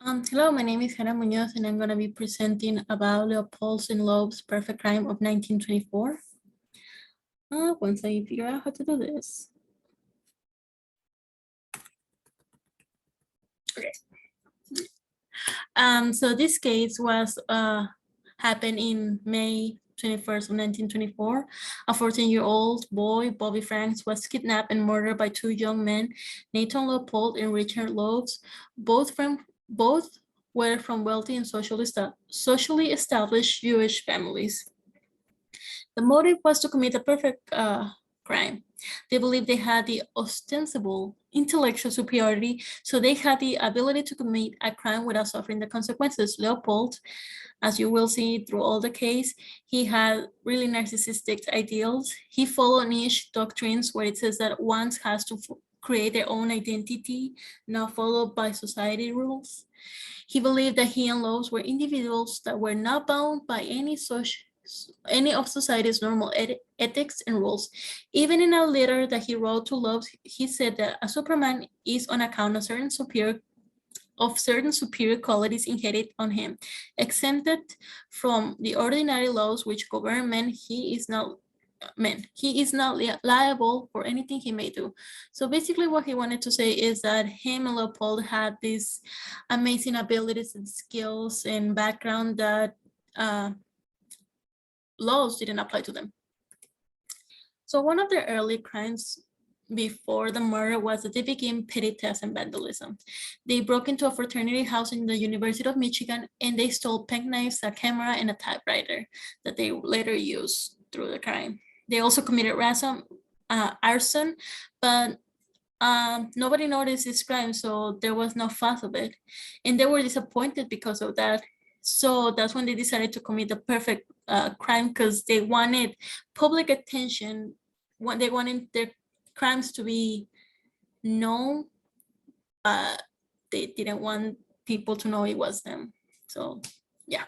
Hello, my name is Hannah Munoz, and I'm going to be presenting about Leopold and Loeb's Perfect Crime of 1924. Once I figure out how to do this. Okay. So this case was happened in May 21st of 1924. A 14-year-old boy, Bobby Franks, was kidnapped and murdered by two young men, Nathan Leopold and Richard Loeb. Both were from wealthy and socially established Jewish families. The motive was to commit a perfect crime. They believed they had the ostensible intellectual superiority, so they had the ability to commit a crime without suffering the consequences. Leopold, as you will see through all the case, he had really narcissistic ideals. He followed niche doctrines where it says that one has to create their own identity, not followed by society rules. He believed that he and Loeb were individuals that were not bound by any of society's normal ethics and rules. Even in a letter that he wrote to Loeb, he said that a Superman is on account of certain superior qualities inherited on him. Exempted from the ordinary laws which govern men, he is not liable for anything he may do. So basically what he wanted to say is that him and Leopold had these amazing abilities and skills and background that laws didn't apply to them. So one of their early crimes before the murder was that they began petty theft and vandalism. They broke into a fraternity house in the University of Michigan and they stole penknives, a camera, and a typewriter that they later used through the crime. They also committed arson, but nobody noticed this crime, so there was no fuss of it. And they were disappointed because of that. So that's when they decided to commit the perfect crime, because they wanted public attention. They wanted their crimes to be known, but they didn't want people to know it was them. So yeah.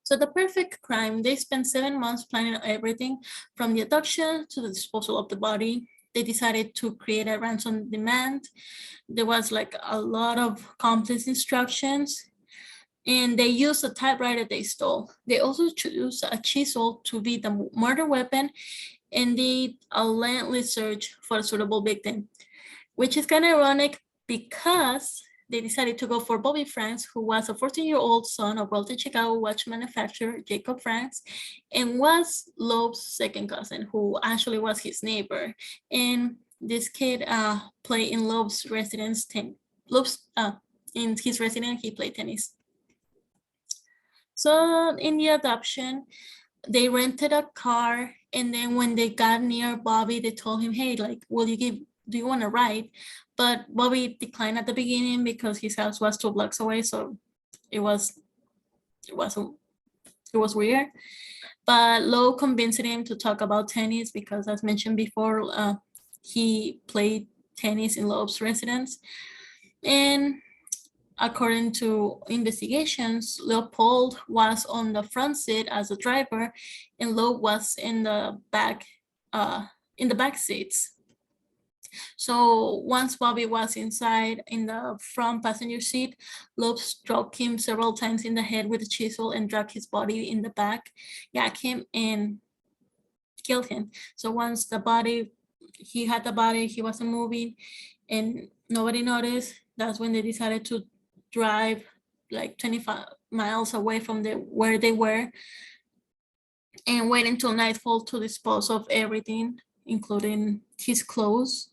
So the perfect crime, they spent 7 months planning everything from the abduction to the disposal of the body. They decided to create a ransom demand. There was like a lot of complex instructions, and they used a typewriter they stole. They also used a chisel to be the murder weapon and did a lengthy search for a suitable victim, which is kind of ironic because they decided to go for Bobby Franks, who was a 14-year-old son of wealthy Chicago watch manufacturer Jacob Franks, and was Loeb's second cousin, who actually was his neighbor. And this kid played in Loeb's residence. In his residence, he played tennis. So in the adoption, they rented a car, and then when they got near Bobby, they told him, hey, like, do you want to ride? But Bobby declined at the beginning because his house was 2 blocks away, so it was weird. But Lowe convinced him to talk about tennis because, as mentioned before, he played tennis in Loeb's residence. And according to investigations, Leopold was on the front seat as a driver, and Loeb was in the back seats. So once Bobby was inside in the front passenger seat, Loeb struck him several times in the head with a chisel and dragged his body in the back, yacked him, and killed him. So once he had the body, he wasn't moving, and nobody noticed. That's when they decided to drive like 25 miles away from where they were and wait until nightfall to dispose of everything, including his clothes.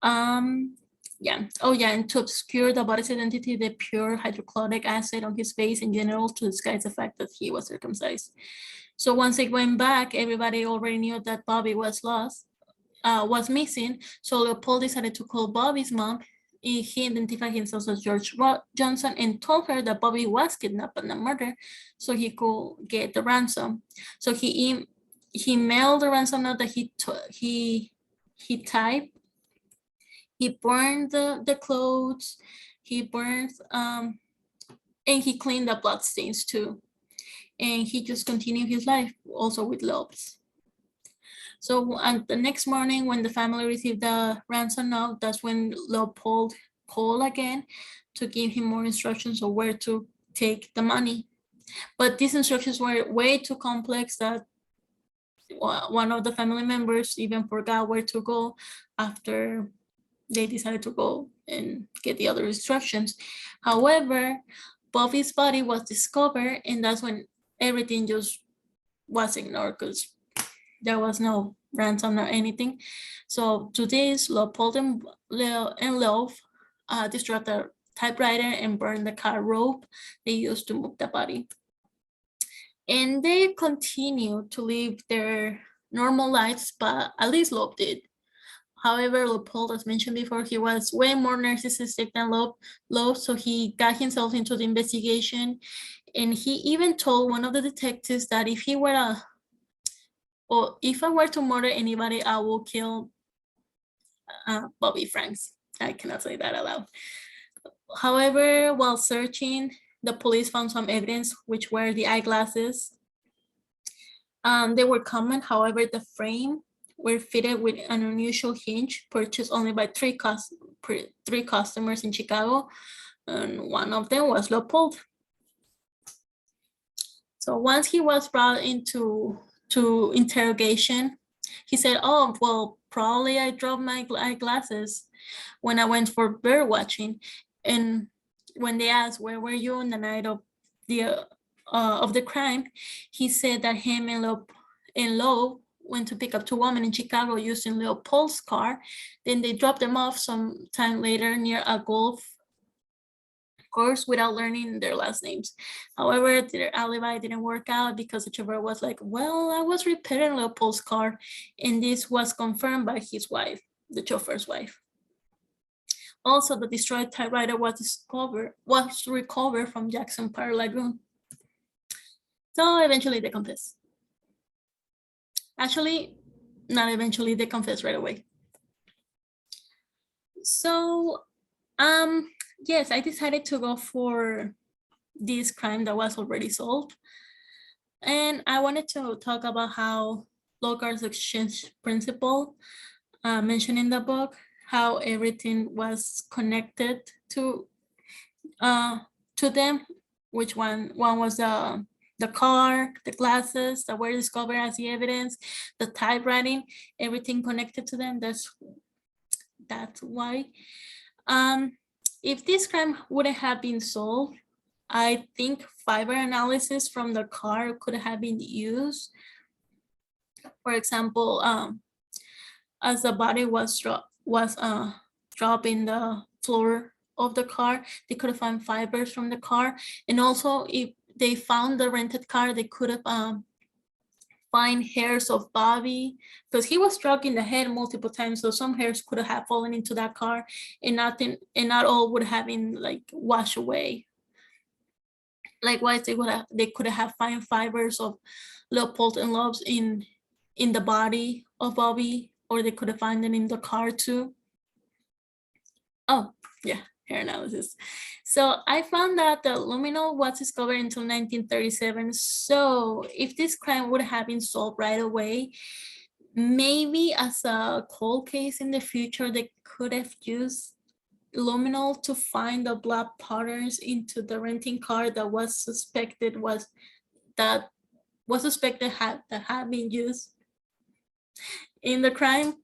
And to obscure the body's identity, they poured hydrochloric acid on his face in general to disguise the fact that he was circumcised. So once they went back, everybody already knew that Bobby was missing. So Leopold decided to call Bobby's mom. He identified himself as George Johnson and told her that Bobby was kidnapped and murdered so he could get the ransom. So he mailed the ransom note that he typed. He burned the clothes, he burned, and he cleaned the bloodstains too. And he just continued his life also with Loeb's. So the next morning when the family received the ransom note, that's when Leopold call again to give him more instructions on where to take the money. But these instructions were way too complex that one of the family members even forgot where to go after they decided to go and get the other instructions. However, Bobby's body was discovered, and that's when everything just was ignored because there was no ransom or anything. So to this, Leopold and Loeb destroyed the typewriter and burned the car rope they used to move the body. And they continued to live their normal lives, but at least Loeb did. However, Leopold, as mentioned before, he was way more narcissistic than Loeb, so he got himself into the investigation, and he even told one of the detectives that if I were to murder anybody, I will kill Bobby Franks. I cannot say that aloud. However, while searching, the police found some evidence, which were the eyeglasses. They were common, however, the frame were fitted with an unusual hinge purchased only by three customers in Chicago, and one of them was Leopold. So once he was brought into interrogation, he said, "Oh, well, probably I dropped my eyeglasses when I went for bird watching." And when they asked, "Where were you on the night of the crime?" he said that him and Loeb went to pick up two women in Chicago using Leopold's car. Then they dropped them off some time later near a golf course without learning their last names. However, their alibi didn't work out because the chauffeur was like, "Well, I was repairing Leopold's car," and this was confirmed by his wife, the chauffeur's wife. Also, the destroyed typewriter was recovered from Jackson Park Lagoon. So eventually they confessed. Actually, not eventually, they confessed right away. So, yes, I decided to go for this crime that was already solved. And I wanted to talk about how Locard's exchange principle mentioned in the book, how everything was connected to them, which one was the car, the glasses that were discovered as the evidence, the typewriting, everything connected to them. That's why. If this crime wouldn't have been solved, I think fiber analysis from the car could have been used. For example, as the body was dropped in the floor of the car, they could have found fibers from the car. And also, if they found the rented car, they could have find hairs of Bobby, because he was struck in the head multiple times, so some hairs could have fallen into that car, and not all would have been like washed away. Likewise, they could have found fibers of Leopold and Loeb's in the body of Bobby, or they could have found them in the car too. Oh, yeah, hair analysis. So I found that the luminol was discovered until 1937. So if this crime would have been solved right away, maybe as a cold case in the future, they could have used luminol to find the blood patterns into the renting car that was suspected had been used in the crime.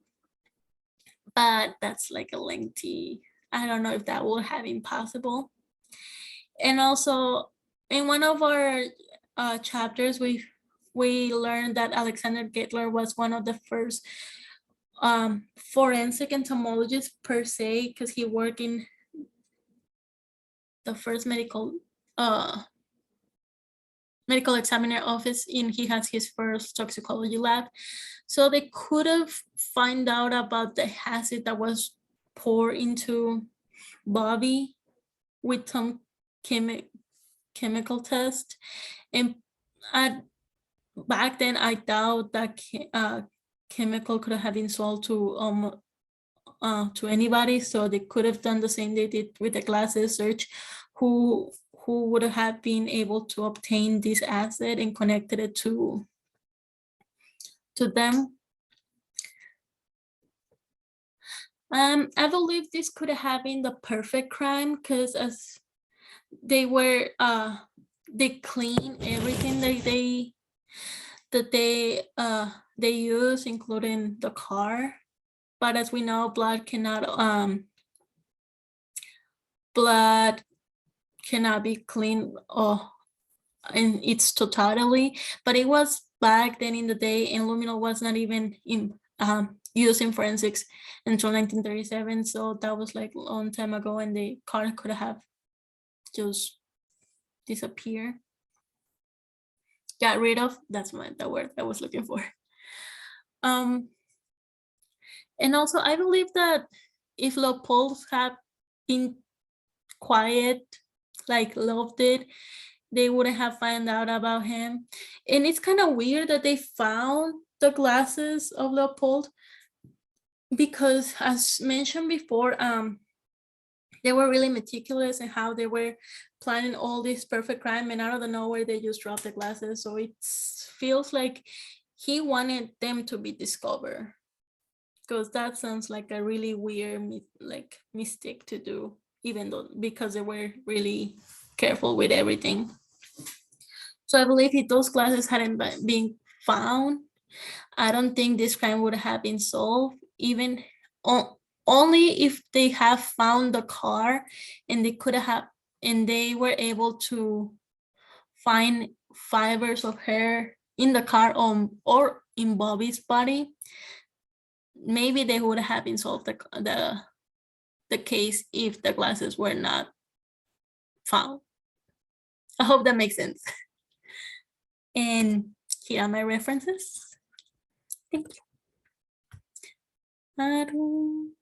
But that's like a lengthy, I don't know if that would have been possible. And also, in one of our chapters, we learned that Alexander Gettler was one of the first forensic entomologists per se, because he worked in the first medical examiner office, and he has his first toxicology lab. So they could have find out about the acid that was poured into Bobby with some chemical test. And back then, I doubt that chemical could have been sold to anybody. So they could have done the same they did with the glasses search, who would have been able to obtain this acid and connected it to them. I believe this could have been the perfect crime because as they were they clean everything that they use, including the car. But as we know, blood cannot be cleaned in its totality. But it was back then in the day, and luminol was not even used in forensics until 1937. So that was like a long time ago, and the car could have just disappeared. Got rid of. That's the word I was looking for. Um, and also I believe that if Leopold had been quiet, like Love did, they wouldn't have found out about him. And it's kind of weird that they found the glasses of Leopold because, as mentioned before, they were really meticulous in how they were planning all this perfect crime, and out of the nowhere they just dropped the glasses. So it feels like he wanted them to be discovered, because that sounds like a really weird mistake to do, even though because they were really careful with everything. So I believe if those glasses hadn't been found, I don't think this crime would have been solved, even only if they have found the car and they were able to find fibers of hair in the car or in Bobby's body. Maybe they would have been solved the case if the glasses were not found. I hope that makes sense. And here are my references. Thank you.